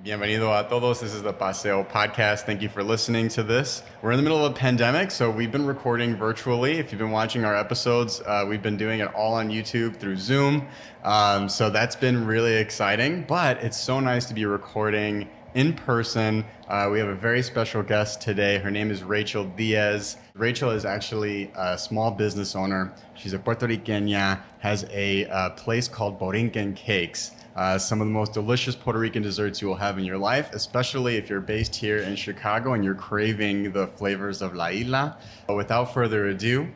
Bienvenido a todos. This is the Paseo podcast. Thank you for listening to this. We're in the middle of a pandemic, so we've been recording virtually. If you've been watching our episodes, we've been doing it all on YouTube through Zoom. So that's been really exciting, but it's so nice to be recording in person. We have a very special guest today. Her name is Rachel Diaz. Rachel is actually a small business owner. She's a Puerto Rican, has a place called Borinken Cakes. Some of the most delicious Puerto Rican desserts you will have in your life, especially if you're based here in Chicago and you're craving the flavors of La Isla. But without further ado,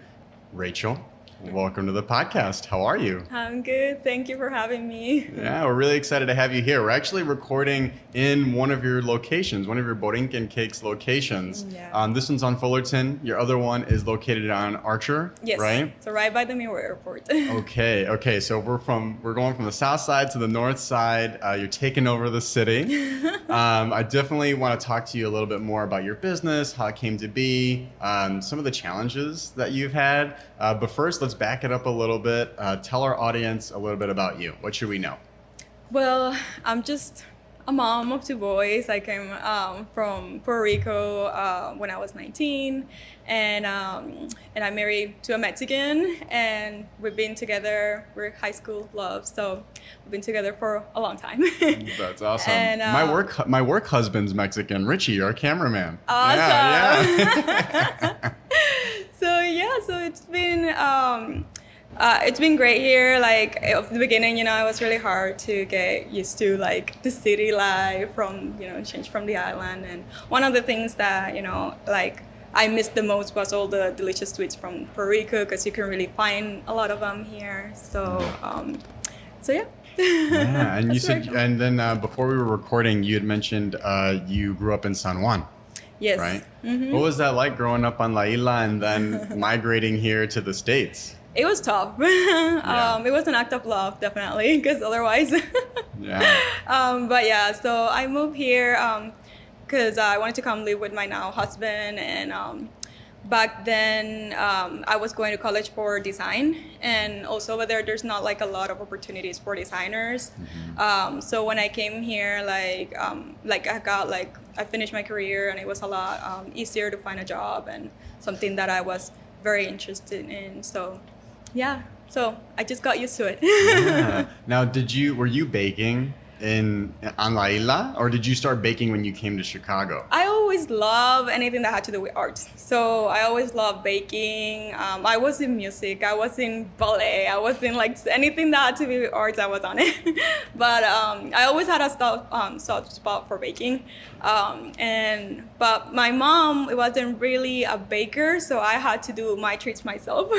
Rachel, welcome to the podcast. How are you? I'm good. Thank you for having me. Yeah, we're really excited to have you here. We're actually recording in one of your locations, one of your Borinken Cakes locations. Yeah. This one's on Fullerton. Your other one is located on Archer, Yes. right? So right by the Miro Airport. Okay. So we're going from the south side to the north side. You're taking over the city. I definitely want to talk to you a little bit more about your business, how it came to be, some of the challenges that you've had. But first, let's back it up a little bit. Tell our audience a little bit about you. What should we know? Well, I'm just a mom of two boys. I came from Puerto Rico when I was 19, and I married to a Mexican, and we've been together. We're high school love, so we've been together for a long time. That's awesome. And, my work husband's Mexican, Richie, our cameraman. Awesome. Yeah. So it's been great here. Like at the beginning, it was really hard to get used to like the city life from, change from the island. And one of the things that, like I missed the most was all the delicious sweets from Puerto Rico, because you can really find a lot of them here. So yeah. Yeah, and you said, and then before we were recording, you had mentioned you grew up in San Juan. Yes. Right? Mm-hmm. What was that like growing up on La Isla and then migrating here to the States? It was tough. Yeah. It was an act of love, definitely, because otherwise. Yeah. But yeah, so I moved here because I wanted to come live with my now husband. And back then, I was going to college for design. And also over there's not like a lot of opportunities for designers. Mm-hmm. So when I came here, I finished my career, and it was a lot easier to find a job and something that I was very interested in. So yeah, so I just got used to it. Yeah. Now, were you baking on La Isla, or did you start baking when you came to Chicago? I always love anything that had to do with arts. So I always loved baking. I was in music. I was in ballet. I was in like anything that had to do with arts. I was on it. But I always had a soft spot for baking. But my mom wasn't really a baker, so I had to do my treats myself.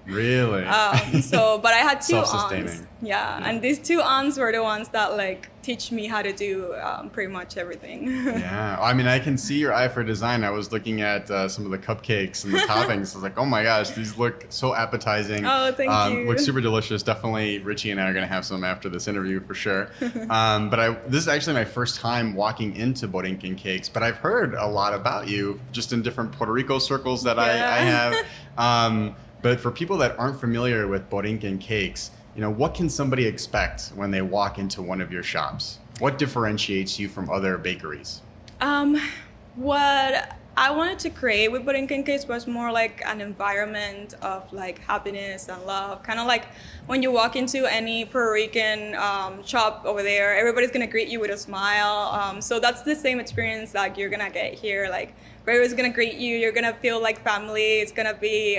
Really? But I had two aunts. Self-sustaining. Yeah, and these two aunts were the ones that like teach me how to do pretty much everything. Yeah, I mean, I can see your eye for design. I was looking at some of the cupcakes and the toppings. I was like, oh my gosh, these look so appetizing. Oh, thank you. Look super delicious. Definitely, Richie and I are going to have some after this interview for sure. This is actually my first time walking into Borinken Cakes, but I've heard a lot about you just in different Puerto Rico circles that I have. But for people that aren't familiar with Borinken Cakes, what can somebody expect when they walk into one of your shops? What differentiates you from other bakeries? What I wanted to create with Borinken Cakes was more like an environment of like happiness and love. Kind of like when you walk into any Puerto Rican shop over there, everybody's gonna greet you with a smile. So that's the same experience that you're gonna get here. Like everybody's gonna greet you. You're gonna feel like family. It's gonna be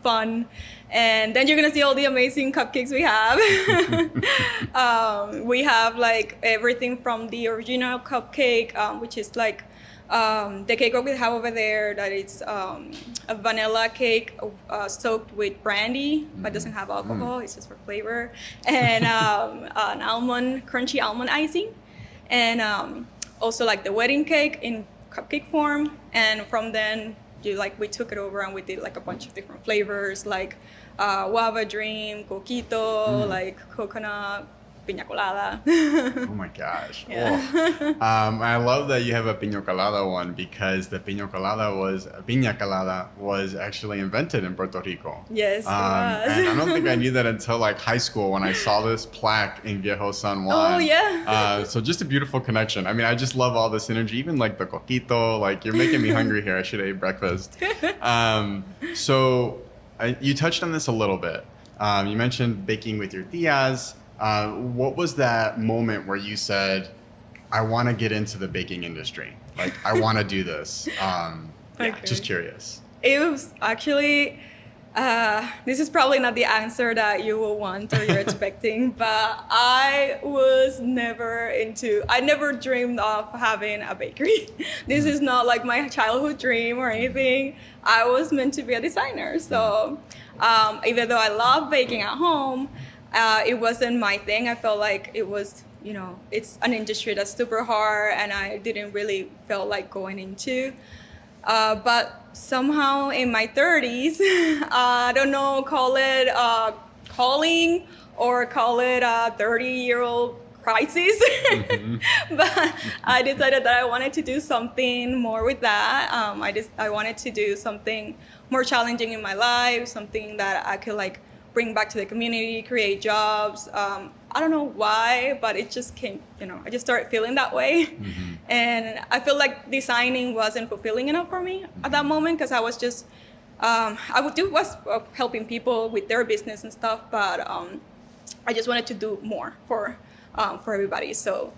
fun. And then you're gonna see all the amazing cupcakes we have. We have like everything from the original cupcake, which is like the cake we have over there, that it's a vanilla cake soaked with brandy, but doesn't have alcohol. It's just for flavor. And an crunchy almond icing. And also like the wedding cake in cupcake form. And from then, we took it over and we did like a bunch of different flavors, like Guava Dream, Coquito, like coconut, piña colada. Oh my gosh. Yeah. Oh. I love that you have a piña colada one because the piña colada was actually invented in Puerto Rico. Yes, it was. And I don't think I knew that until like high school when I saw this plaque in Viejo San Juan. Oh, yeah. So just a beautiful connection. I mean, I just love all this energy, even like the coquito, like you're making me hungry here. I should have ate breakfast. You touched on this a little bit. You mentioned baking with your Diaz. What was that moment where you said, I want to get into the baking industry? Like, I want to do this. Just curious. It was actually, this is probably not the answer that you will want or you're expecting, but I never dreamed of having a bakery. This is not like my childhood dream or anything. I was meant to be a designer. So even though I love baking at home, it wasn't my thing. I felt like it was, it's an industry that's super hard and I didn't really feel like going into. But somehow in my 30s, I don't know, call it calling or call it a 30-year-old crisis. But I decided that I wanted to do something more with that. I wanted to do something more challenging in my life, something that I could like bring back to the community, create jobs. I don't know why, but it just came, I just started feeling that way. Mm-hmm. And I feel like designing wasn't fulfilling enough for me at that moment because I was just, was helping people with their business and stuff, but I just wanted to do more for everybody. So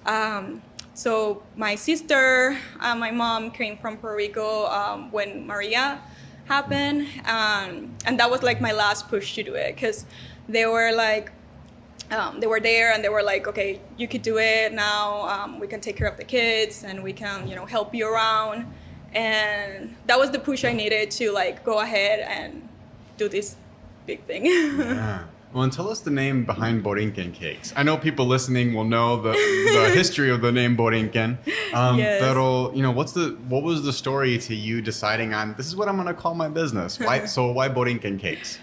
my sister and my mom came from Puerto Rico when Maria happened, and that was like my last push to do it because they were like, they were there and they were like, okay, you could do it now. We can take care of the kids and we can, help you around. And that was the push I needed to like go ahead and do this big thing. Yeah. Well, and tell us the name behind Borinken Cakes. I know people listening will know the history of the name Borinken. Yes. Pero, what was the story to you deciding on, this is what I'm going to call my business? Why Borinken Cakes?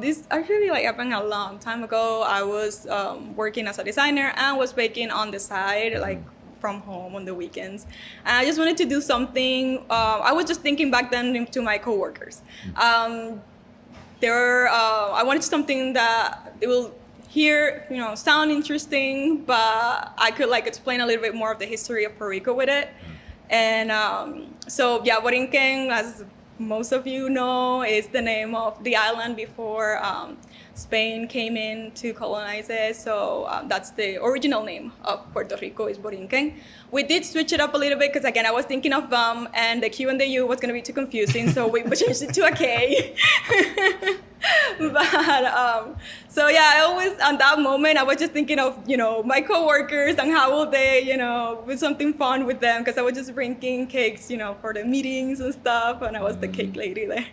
This actually happened a long time ago. I was working as a designer and was baking on the side, like from home on the weekends. And I just wanted to do something. I was just thinking back then to my coworkers. I wanted something that it will sound interesting, but I could like explain a little bit more of the history of Puerto Rico with it. And Borinken, as most of you know, is the name of the island before Spain came in to colonize it. So that's the original name of Puerto Rico, is Borinken. We did switch it up a little bit because, again, I was thinking of and the Q and the U was going to be too confusing, so we changed it to a K. But I always, at that moment, I was just thinking of, my coworkers and how will they, do something fun with them, because I was just bringing cakes, for the meetings and stuff, and I was the cake lady there.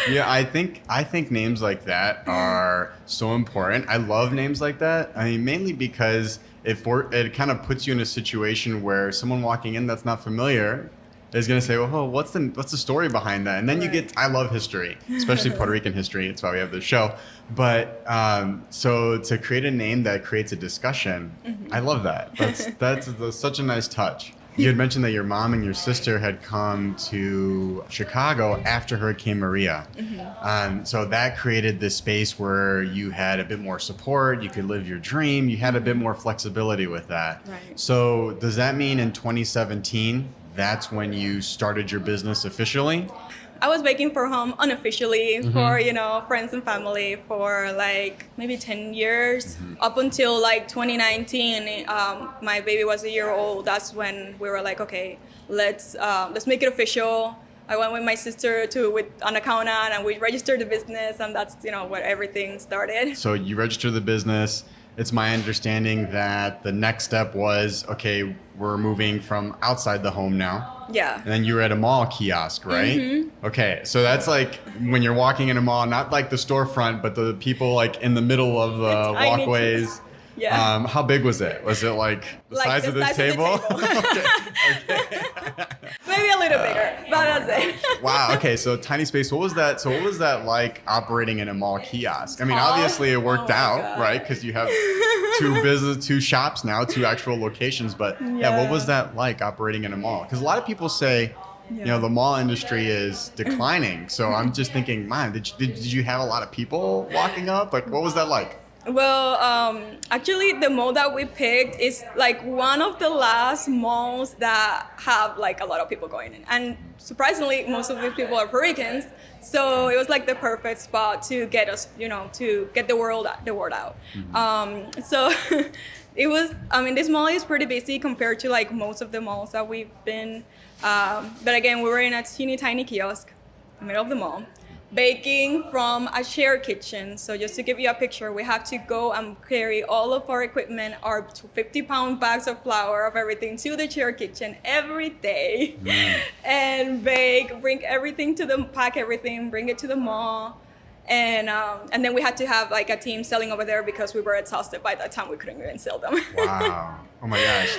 Yeah, I think names like that are so important. I love names like that. I mean, mainly because it kind of puts you in a situation where someone walking in that's not familiar is going to say, "Oh, what's the story behind that?" And then I love history, especially Puerto Rican history. It's why we have this show. But so to create a name that creates a discussion, I love that. That's such a nice touch. You had mentioned that your mom and your sister had come to Chicago after Hurricane Maria. So that created this space where you had a bit more support, you could live your dream, you had a bit more flexibility with that. Right. So does that mean in 2017, that's when you started your business officially? I was baking for home unofficially for, friends and family for like maybe 10 years. Up until like 2019, my baby was a year old. That's when we were like, okay, let's make it official. I went with my sister with an accountant and we registered the business, and that's, where everything started. So you registered the business. It's my understanding that the next step was, okay, we're moving from outside the home now. Yeah. And then you were at a mall kiosk, right? Okay, so that's like when you're walking in a mall, not like the storefront, but the people like in the middle of the walkways. Yeah. How big was it? Was it like the size of this table? Okay. maybe a little bigger, but that's it. Wow. Okay. So tiny space. What was that? So what was that like operating in a mall kiosk? I mean, obviously it worked out, God. right? Because you have two shops now, two actual locations. But yeah, what was that like operating in a mall? Because a lot of people say, you know, the mall industry is declining. So I'm just thinking, man, did you have a lot of people walking up? Like, what was that like? Well, actually, the mall that we picked is like one of the last malls that have like a lot of people going in. And surprisingly, most of these people are Puerto Ricans. So it was like the perfect spot to get us, you know, to get the word out. So it was, I mean, this mall is pretty busy compared to like most of the malls that we've been. But again, we were in a teeny tiny kiosk in the middle of the mall, baking from a shared kitchen. So just to give you a picture, we have to go and carry all of our equipment, our 50-pound bags of flour, of everything, to the shared kitchen every day and bake, bring everything pack everything, bring it to the mall. And then we had to have like a team selling over there because we were exhausted by that time. We couldn't even sell them. Wow. Oh my gosh.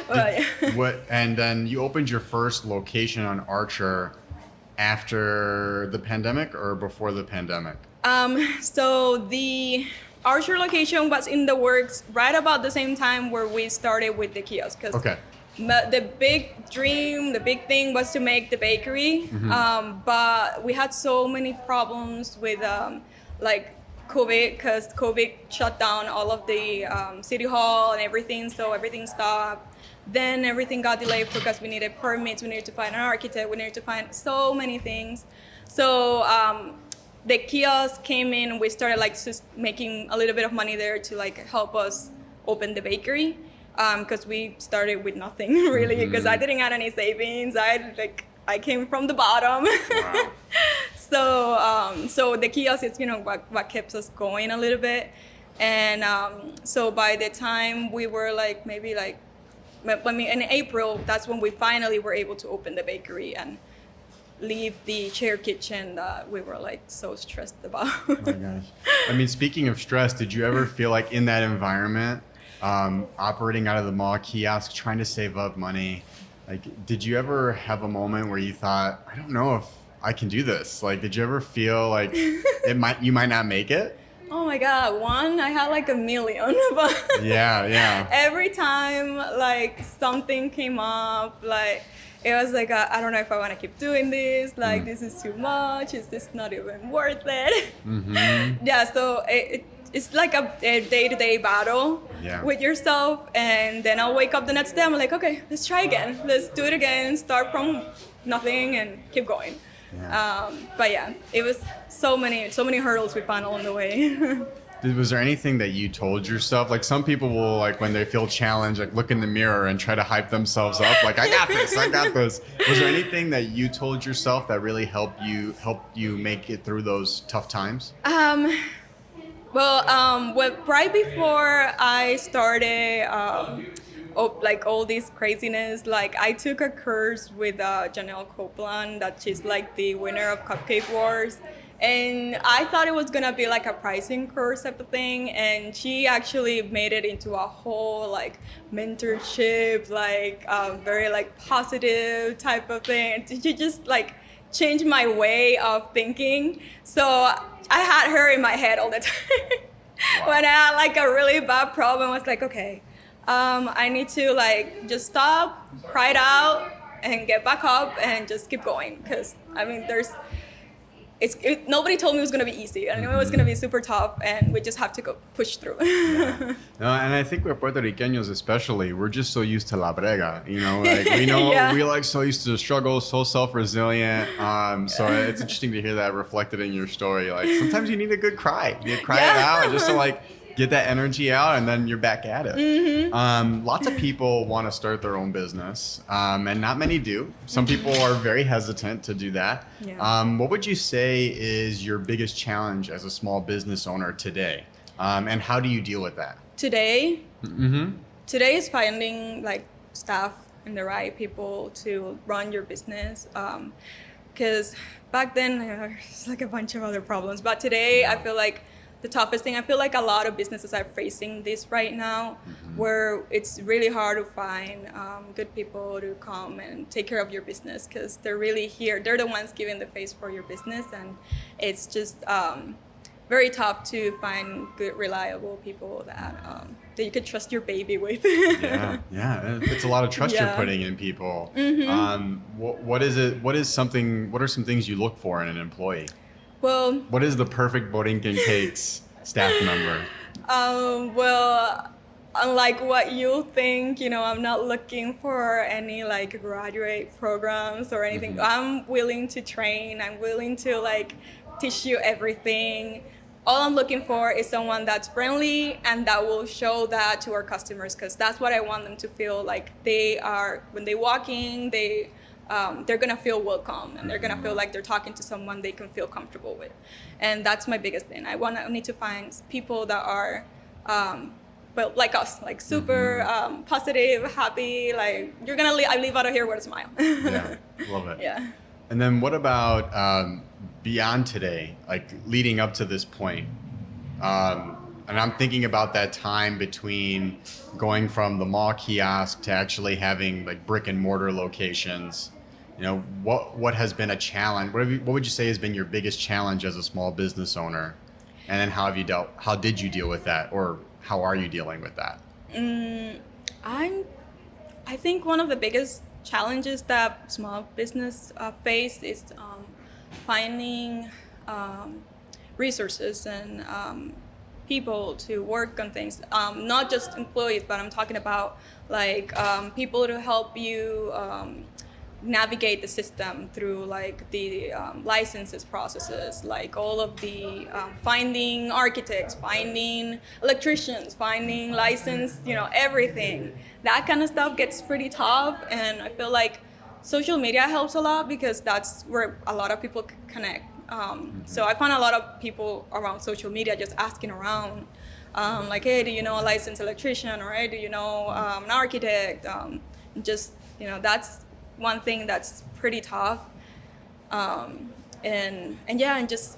And then you opened your first location on Archer after the pandemic or before the pandemic? So the Archer location was in the works right about the same time where we started with the kiosk. Okay. The big dream, the big thing was to make the bakery. But we had so many problems with like COVID, because COVID shut down all of the city hall and everything. So everything stopped. Then everything got delayed because we needed permits, we needed to find an architect, we needed to find so many things. So the kiosk came in, we started like just making a little bit of money there to like help us open the bakery, because we started with nothing really, because I didn't have any savings. I came from the bottom. Wow. So the kiosk is, you know, what keeps us going a little bit. And so by the time we were like maybe like, I mean, in April, that's when we finally were able to open the bakery and leave the shared kitchen that we were like so stressed about. Oh my gosh. I mean, speaking of stress, did you ever feel like in that environment, operating out of the mall kiosk, trying to save up money, like, did you ever have a moment where you thought, I don't know if I can do this? Like, did you ever feel like you might not make it? Oh my God, I had like a million. Yeah. Every time like something came up, like it was like, I don't know if I want to keep doing this, like this is too much, is this not even worth it? Yeah, so it's like a day-to-day battle with yourself, and then I'll wake up the next day, I'm like, okay, let's try again. Let's do it again, start from nothing and keep going. Yeah. But yeah, it was so many hurdles we found along the way. Was there anything that you told yourself? Like some people will, like when they feel challenged, like look in the mirror and try to hype themselves up. Like, I got this. Was there anything that you told yourself that really helped you make it through those tough times? Well, right before I started, like all this craziness, like I took a course with Janelle Copeland, that she's like the winner of Cupcake Wars, and I thought it was gonna be like a pricing course type of thing, and she actually made it into a whole like mentorship, like very like positive type of thing. And she just like changed my way of thinking. So I had her in my head all the time. Wow. When I had like a really bad problem, I was like, okay, I need to like just stop, cry it out, and get back up and just keep going. Because I mean, nobody told me it was gonna be easy. I knew it was gonna be super tough, and we just have to go push through. Yeah. No, and I think we're Puerto Ricanos especially. We're just so used to la brega, you know. Like we know we like so used to the struggle, so self-resilient. So it's interesting to hear that reflected in your story. Like sometimes you need a good cry. You cry it out just to like get that energy out, and then you're back at it. Lots of people want to start their own business, and not many do. Some people are very hesitant to do that. Yeah. What would you say is your biggest challenge as a small business owner today? And how do you deal with that? Today is finding like staff and the right people to run your business. Because back then, it's like a bunch of other problems. But today, I feel like the toughest thing. I feel like a lot of businesses are facing this right now, where it's really hard to find good people to come and take care of your business, because they're really here. They're the ones giving the face for your business, and it's just very tough to find good, reliable people that you could trust your baby with. Yeah. It's a lot of trust you're putting in people. What are some things you look for in an employee? Well, what is the perfect Borinken Cakes staff member? Well, unlike what you think, I'm not looking for any like graduate programs or anything. I'm willing to train. I'm willing to like teach you everything. All I'm looking for is someone that's friendly and that will show that to our customers, because that's what I want them to feel like. When they walk in, they're gonna feel welcome, and they're gonna feel like they're talking to someone they can feel comfortable with. And that's my biggest thing. I need to find people that are but like us, like super positive, happy, like you're gonna leave out of here with a smile. Yeah, love it. Yeah. And then what about beyond today, like leading up to this point? And I'm thinking about that time between going from the mall kiosk to actually having like brick and mortar locations. What has been a challenge? What would you say has been your biggest challenge as a small business owner? And then how did you deal with that, or how are you dealing with that? I think one of the biggest challenges that small business face is finding resources and people to work on things. Not just employees, but I'm talking about like people to help you navigate the system through like the licenses processes, like all of the finding architects, finding electricians, finding license, everything. That kind of stuff gets pretty tough, and I feel like social media helps a lot because that's where a lot of people connect. So I find a lot of people around social media just asking around, like, hey, do you know a licensed electrician, or hey, do you know an architect? That's one thing that's pretty tough. And just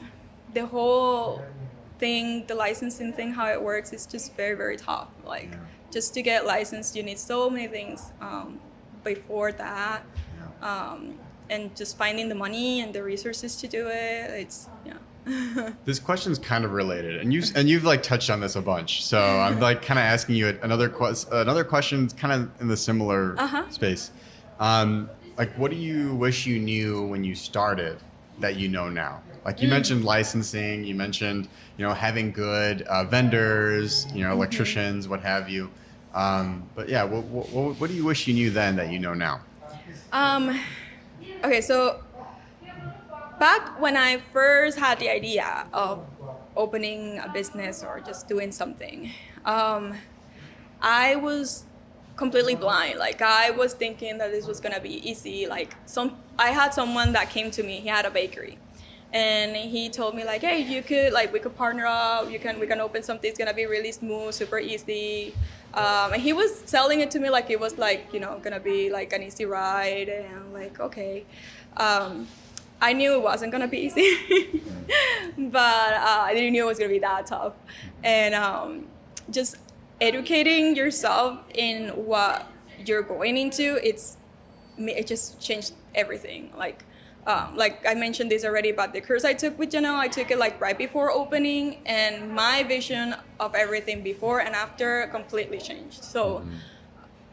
the whole thing, the licensing thing, how it works is just very, very tough. Like, just to get licensed, you need so many things before that. And just finding the money and the resources to do it, This question's kind of related, and you've like touched on this a bunch. So I'm like kind of asking you another question, kind of in the similar space. Like, what do you wish you knew when you started that you know now? Like you mentioned licensing, you mentioned having good vendors, electricians, what have you. But yeah, what do you wish you knew then that you know now? Okay, so back when I first had the idea of opening a business or just doing something, I was completely blind. Like, I was thinking that this was gonna be easy. Like, I had someone that came to me. He had a bakery, and he told me like, hey, we could partner up. We can open something. It's gonna be really smooth, super easy. And he was selling it to me like it was like, gonna be like an easy ride, and I'm like, okay. I knew it wasn't gonna be easy, but I didn't know it was gonna be that tough. And just educating yourself in what you're going into, it just changed everything. Like I mentioned this already, but the course I took with Janelle, I took it like right before opening, and my vision of everything before and after completely changed. So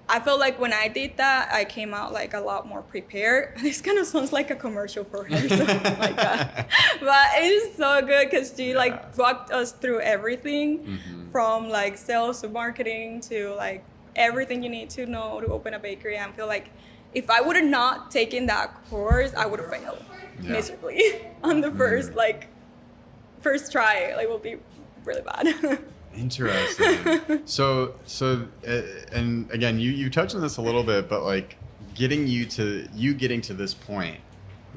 I felt like when I did that, I came out like a lot more prepared. This kind of sounds like a commercial for her, something like that. But it is so good because she like walked us through everything from like sales to marketing to like everything you need to know to open a bakery. I feel like if I would have not taken that course, I would have failed miserably on the first try. Like, it will be really bad. Interesting. So, and again, you touched on this a little bit, but like getting to this point,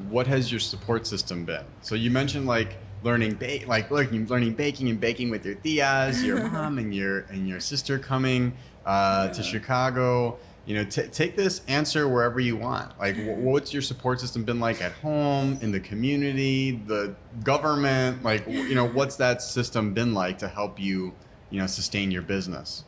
what has your support system been? So you mentioned like learning baking and baking with your Diaz, your mom and your sister coming to Chicago. take this answer wherever you want. Like, what's your support system been like at home, in the community, the government? Like, what's that system been like to help you, sustain your business?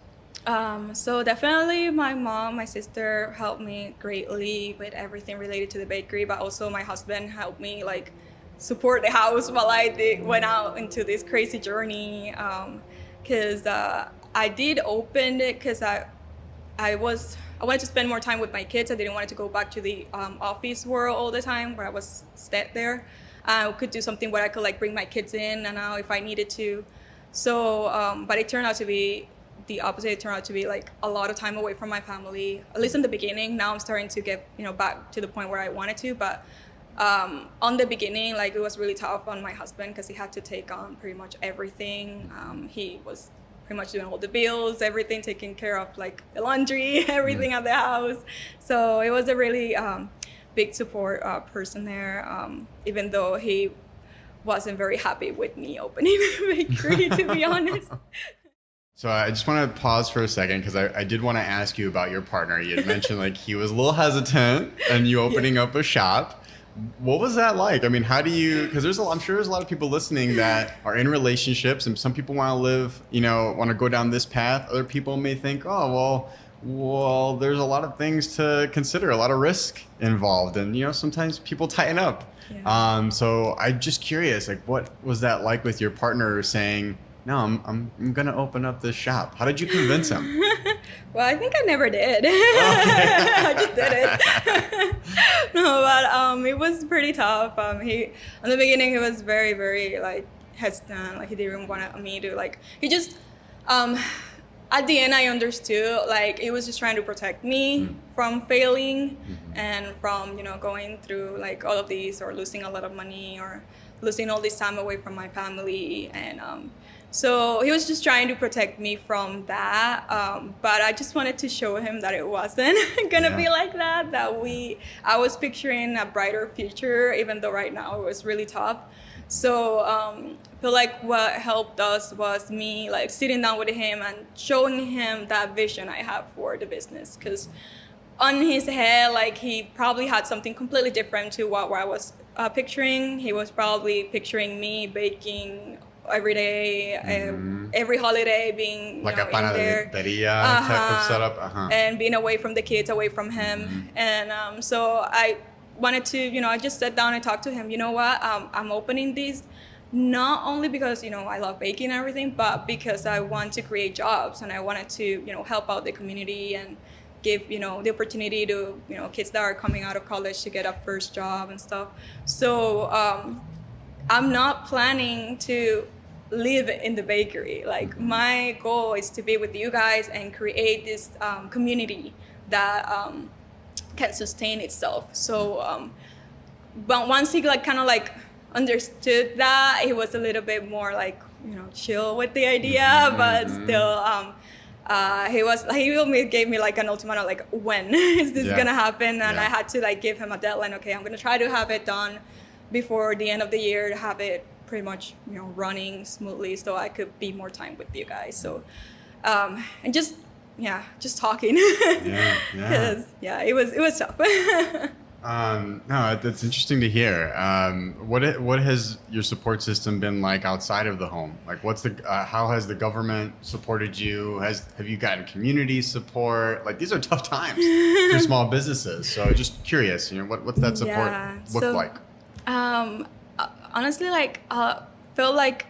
So definitely my mom, my sister helped me greatly with everything related to the bakery, but also my husband helped me like support the house while I went out into this crazy journey. Because I did open it because I wanted to spend more time with my kids. I didn't want to go back to the office world all the time where I was stuck there. I could do something where I could like bring my kids in and out if I needed to. So, but it turned out to be the opposite. It turned out to be like a lot of time away from my family, at least in the beginning. Now I'm starting to get, back to the point where I wanted to, but on the beginning, like it was really tough on my husband because he had to take on pretty much everything. He was pretty much doing all the bills, everything, taking care of like the laundry, everything at the house. So it was a really big support person there, even though he wasn't very happy with me opening a bakery, to be honest. So I just want to pause for a second because I did want to ask you about your partner. You had mentioned like he was a little hesitant and you opening up a shop. What was that like? I mean, how do you, because I'm sure there's a lot of people listening that are in relationships and some people want to live, want to go down this path. Other people may think, oh, well, there's a lot of things to consider, a lot of risk involved. And, sometimes people tighten up. Yeah. So I'm just curious, like, what was that like with your partner saying, no, I'm going to open up this shop? How did you convince him? Well, I think I never did. I just did it. No, but it was pretty tough. In the beginning, he was very, very like hesitant. Like he didn't want me to like. He just, at the end, I understood. Like he was just trying to protect me from failing and from going through like all of these or losing a lot of money or losing all this time away from my family and. So he was just trying to protect me from that, but I just wanted to show him that it wasn't gonna be like that. I was picturing a brighter future, even though right now it was really tough. So I feel like what helped us was me like sitting down with him and showing him that vision I have for the business. Because on his head, like he probably had something completely different to what I was picturing. He was probably picturing me baking every day, every holiday being like a panaderia type of setup, and being away from the kids, away from him, and so I wanted to, I just sat down and talked to him. You know what? I'm opening this not only because I love baking and everything, but because I want to create jobs and I wanted to help out the community and give the opportunity to kids that are coming out of college to get a first job and stuff. So I'm not planning to live in the bakery. Like my goal is to be with you guys and create this community that can sustain itself. So, but once he like kind of like understood that, he was a little bit more like chill with the idea, but still. He gave me like an ultimatum, like when is this gonna happen? And I had to like give him a deadline. Okay, I'm gonna try to have it done before the end of the year, to have it pretty much running smoothly so I could be more time with you guys. So and just talking because it was tough. No, that's interesting to hear. What has your support system been like outside of the home? Like how has the government supported you? Have you gotten community support? Like these are tough times for small businesses. So just curious, what's that support look like? Honestly, like feel like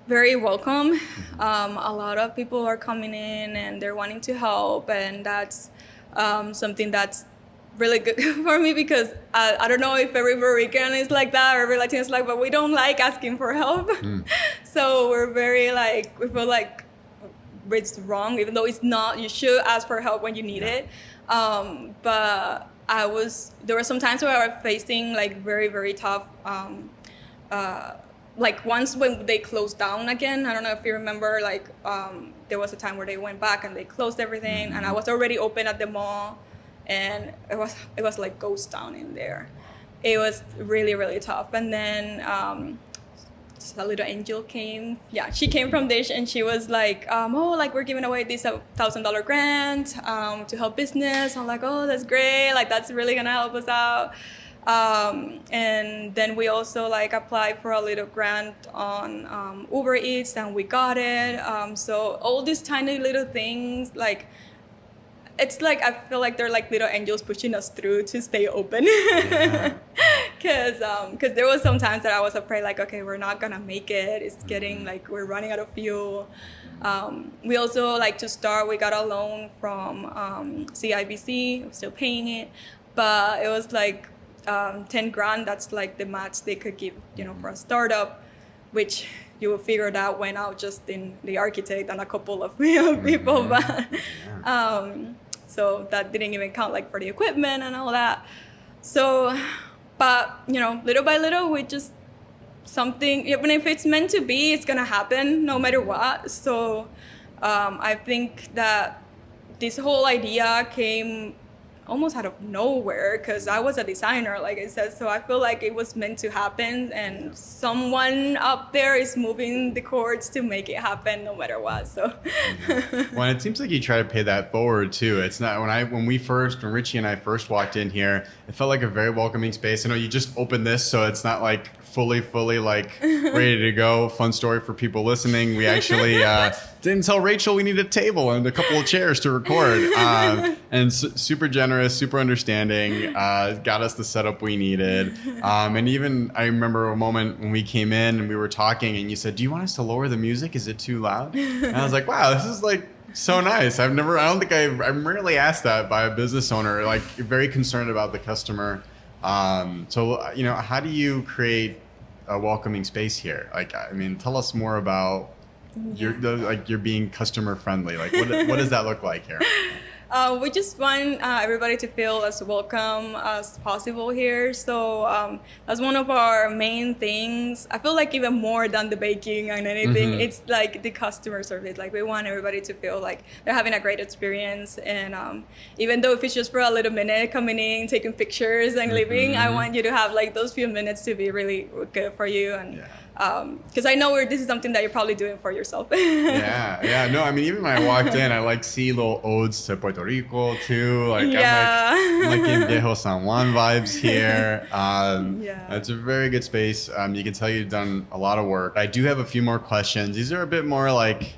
very welcome. A lot of people are coming in and they're wanting to help, and that's something that's really good for me because I don't know if every Puerto Rican is like that or every Latino is like, but we don't like asking for help. So we're very like, we feel like it's wrong, even though it's not. You should ask for help when you need it. But there were some times where I was facing like very, very tough, like once when they closed down again. I don't know if you remember, like there was a time where they went back and they closed everything, and I was already open at the mall, and it was like ghost town in there. It was really, really tough. And then just a little angel came. Yeah, she came from Dish and she was like, oh, like we're giving away this $1,000 grant to help business. I'm like, oh, that's great. Like that's really gonna help us out. And then we also like applied for a little grant on Uber Eats and we got it. So all these tiny little things, like it's like I feel like they're like little angels pushing us through to stay open. Because there was some times that I was afraid like, okay, we're not gonna make it. It's getting like we're running out of fuel. We also like to start. We got a loan from CIBC. I'm still paying it, but it was like 10 grand. That's like the match they could give, for a startup, which you will figure it out went out just in the architect and a couple of people, but so that didn't even count like for the equipment and all that. So, but little by little, we just something. Even if it's meant to be, it's gonna happen no matter what. So, I think that this whole idea came almost out of nowhere because I was a designer, like I said, so I feel like it was meant to happen and someone up there is moving the chords to make it happen no matter what. So well, it seems like you try to pay that forward too. It's not when Richie and I first walked in here, it felt like a very welcoming space. I know you just opened this, so it's not like fully like ready to go. Fun story for people listening. We actually didn't tell Rachel we need a table and a couple of chairs to record. And super generous, super understanding, got us the setup we needed. And even I remember a moment when we came in and we were talking and you said, do you want us to lower the music? Is it too loud? And I was like, wow, this is like so nice. I'm rarely asked that by a business owner, like very concerned about the customer. So, how do you create a welcoming space here? Like, I mean, tell us more about you're being customer friendly. Like, what does that look like here? We just want everybody to feel as welcome as possible here. So that's one of our main things. I feel like even more than the baking and anything, it's like the customer service. Like we want everybody to feel like they're having a great experience. And even though if it's just for a little minute, coming in, taking pictures and leaving, I want you to have like those few minutes to be really good for you. And because I know this is something that you're probably doing for yourself. No, I mean, even when I walked in, I see little odes to Puerto Rico too. Like I'm like in Viejo San Juan vibes here. It's a very good space. You can tell you've done a lot of work. I do have a few more questions. These are a bit more like,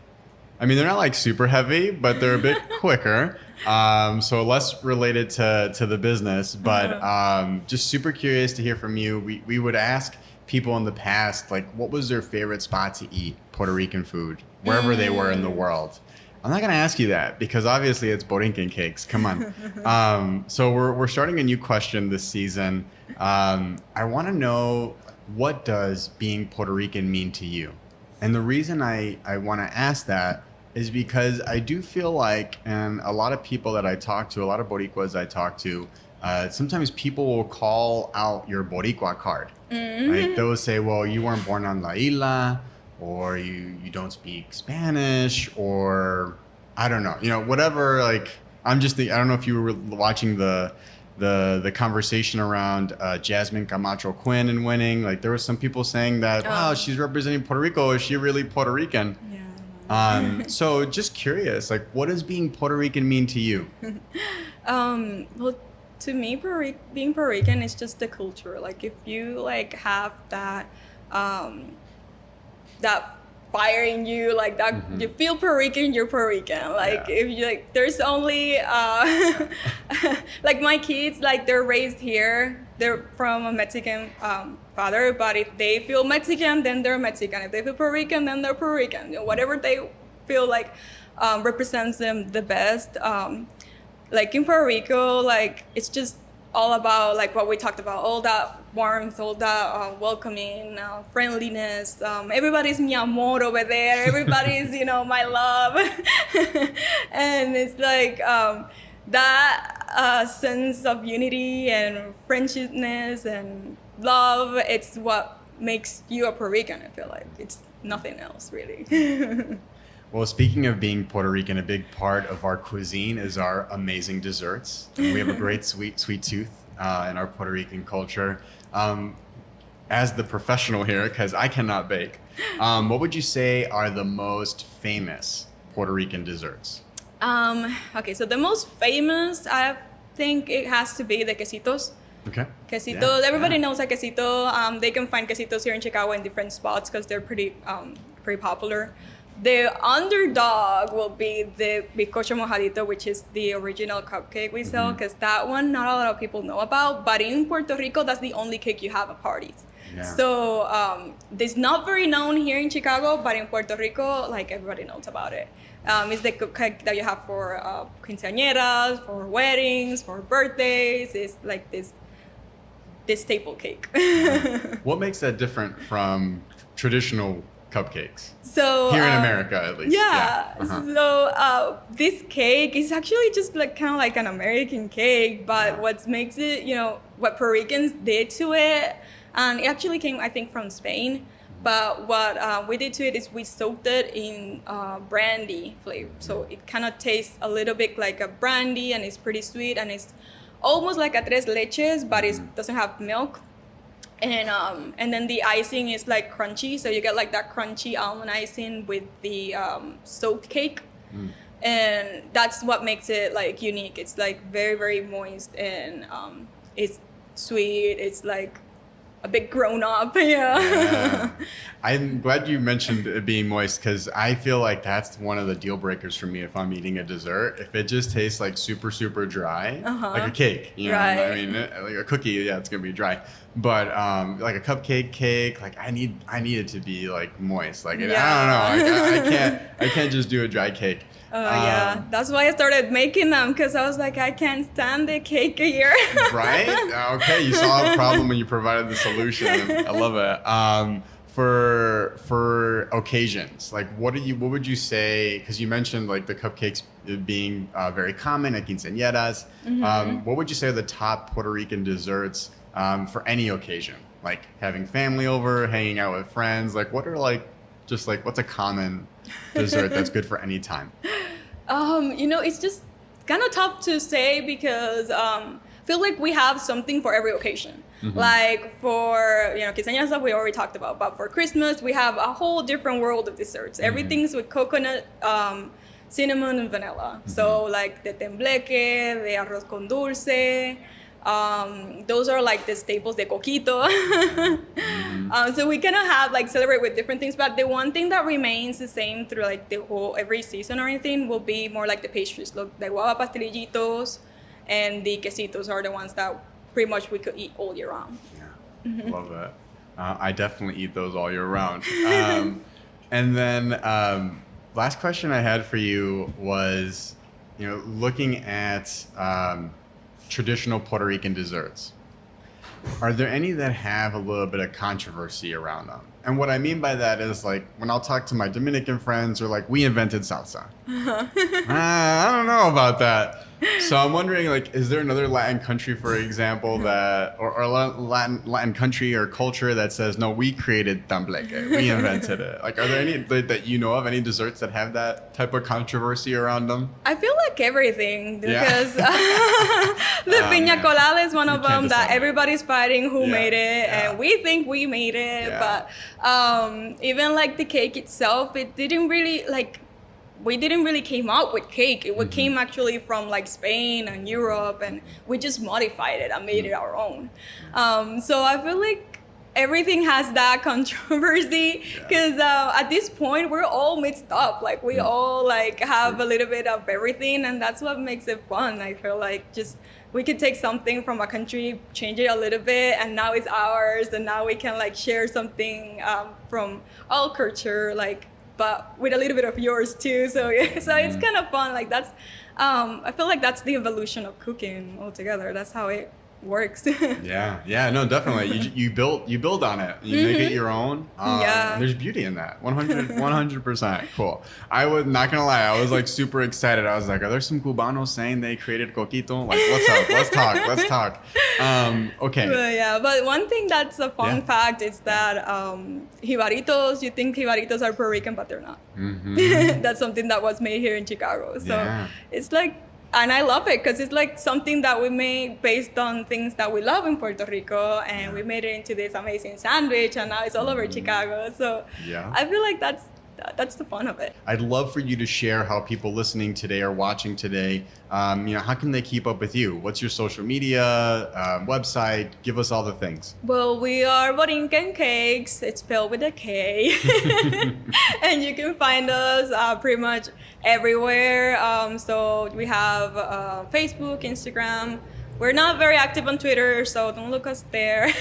I mean, they're not like super heavy, but they're a bit quicker. So less related to the business, but just super curious to hear from you. We would ask people in the past, like, what was their favorite spot to eat Puerto Rican food, wherever they were in the world? I'm not going to ask you that because obviously it's Borinken Cakes. Come on. So we're starting a new question this season. I want to know, what does being Puerto Rican mean to you? And the reason I want to ask that is because I do feel like, and a lot of people that I talk to, a lot of Boricuas I talk to, sometimes people will call out your Boricua card. Like they'll say, well, you weren't born on La Isla, or you don't speak Spanish, or I don't know, whatever. Like I don't know if you were watching the conversation around Jasmine Camacho Quinn and winning. Like there were some people saying that, wow, she's representing Puerto Rico. Is she really Puerto Rican? So just curious, like, what does being Puerto Rican mean to you? Well, to me, being Puerto Rican is just the culture. Like if you like have that that fire in you, like that, you feel Puerto Rican, you're Puerto Rican. Like if you like, there's only like my kids, like they're raised here. They're from a Mexican father, but if they feel Mexican, then they're Mexican. If they feel Puerto Rican, then they're Puerto Rican. Whatever they feel like represents them the best. Like in Puerto Rico, like it's just all about like what we talked about, all that warmth, all that welcoming, friendliness. Everybody's mi amor over there. Everybody's, my love. And it's like that sense of unity and friendshipness and love. It's what makes you a Puerto Rican, I feel like. It's nothing else, really. Well, speaking of being Puerto Rican, a big part of our cuisine is our amazing desserts. And we have a great sweet tooth in our Puerto Rican culture. as the professional here, because I cannot bake, what would you say are the most famous Puerto Rican desserts? Okay, so the most famous, I think it has to be the quesitos. Okay. Quesitos, Yeah, everybody yeah. knows a quesito. They can find quesitos here in Chicago in different spots because they're pretty popular. The underdog will be the bizcocho mojadito, which is the original cupcake we sell, because that one not a lot of people know about. But in Puerto Rico, that's the only cake you have at parties. Yeah. So it's not very known here in Chicago, but in Puerto Rico, like everybody knows about it. It's the cupcake that you have for quinceañeras, for weddings, for birthdays. It's like this staple cake. What makes that different from traditional cupcakes? So Here in America, at least. Yeah. So this cake is actually just like kind of like an American cake, but what makes it, what Puerto Ricans did to it, and it actually came, I think, from Spain. But what we did to it is we soaked it in brandy flavor. So it kind of tastes a little bit like a brandy, and it's pretty sweet, and it's almost like a tres leches, but it doesn't have milk. And then the icing is like crunchy, so you get like that crunchy almond icing with the soaked cake. And that's what makes it like unique. It's like very, very moist, and it's sweet. It's like a bit grown up. Yeah. I'm glad you mentioned it being moist, because I feel like that's one of the deal breakers for me if I'm eating a dessert. If it just tastes like super, super dry, like a cake, Right. I mean, like a cookie, yeah, it's gonna be dry. But like a cupcake cake, like I need it to be like moist. Like I don't know, I can't just do a dry cake. Yeah, that's why I started making them, because I was like, I can't stand the cake here. Right? Okay, you saw a problem and you provided the solution. I love it. For occasions, like what would you say? Because you mentioned like the cupcakes being very common at quinceañeras. What would you say are the top Puerto Rican desserts for any occasion? Like having family over, hanging out with friends. Like what are what's a common dessert that's good for any time? It's just kind of tough to say, because I feel like we have something for every occasion. Like for quinceañeras that we already talked about, but for Christmas we have a whole different world of desserts. Everything's with coconut, cinnamon, and vanilla. So like the tembleque, the arroz con dulce. Those are like the staples, the coquito. So we kind of have like celebrate with different things, but the one thing that remains the same through like the whole every season or anything will be more like the pastries. Look, the guava pastelillitos and the quesitos are the ones that pretty much we could eat all year round. Yeah, love that. I definitely eat those all year round. And then last question I had for you was, looking at traditional Puerto Rican desserts, are there any that have a little bit of controversy around them? And what I mean by that is, like, when I'll talk to my Dominican friends, they're like, we invented salsa. I don't know about that. So I'm wondering, like, is there another Latin country, for example, that, or Latin country or culture that says, no, we created tembleque, we invented it? Like, are there any that you know of, any desserts that have that type of controversy around them? I feel like everything, because Yeah. the piña colada is one of You can't them that decide. everybody's fighting who made it, Yeah. and we think we made it. Yeah. But even like the cake itself, it didn't really like. We didn't really came out with cake. It came actually from like Spain and Europe, and we just modified it and made it our own. So I feel like everything has that controversy, because at this point we're all mixed up. Like we all like have a little bit of everything, and that's what makes it fun. I feel like just we could take something from a country, change it a little bit, and now it's ours, and now we can like share something from all culture, like, but with a little bit of yours too. So yeah, so it's kind of fun. Like that's, I feel like that's the evolution of cooking altogether. That's how it works. Yeah, no, definitely. You build on it. You make it your own. Yeah. There's beauty in that. 100%. Cool. I was not gonna lie. I was like super excited. I was like, are there some Cubanos saying they created coquito? Like, what's up? Let's talk. Okay. But one thing that's a fun fact is that jibaritos, you think jibaritos are Puerto Rican, but they're not. That's something that was made here in Chicago. So it's like And I love it because it's like something that we made based on things that we love in Puerto Rico, and we made it into this amazing sandwich, and now it's all over Chicago. So Yeah. I feel like that's the fun of it. I'd love for you to share how people listening today or watching today, how can they keep up with you? What's your social media, website? Give us all the things. Well, we are Borinken Cakes. It's spelled with a K. And you can find us pretty much everywhere. So we have Facebook, Instagram. We're not very active on Twitter, so don't look us there.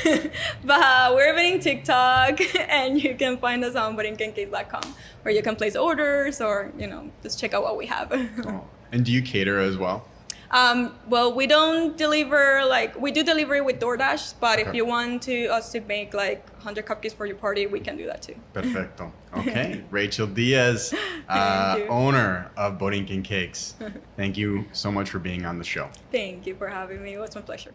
But we're even in TikTok, and you can find us on borinkencakes.com, where you can place orders or, just check out what we have. Oh. And do you cater as well? Well, we don't deliver, we do delivery with DoorDash, but if you want us to make 100 cupcakes for your party, we can do that too. Perfecto. Okay. Rachel Diaz, owner of Borinken Cakes. Thank you so much for being on the show. Thank you for having me. It was my pleasure.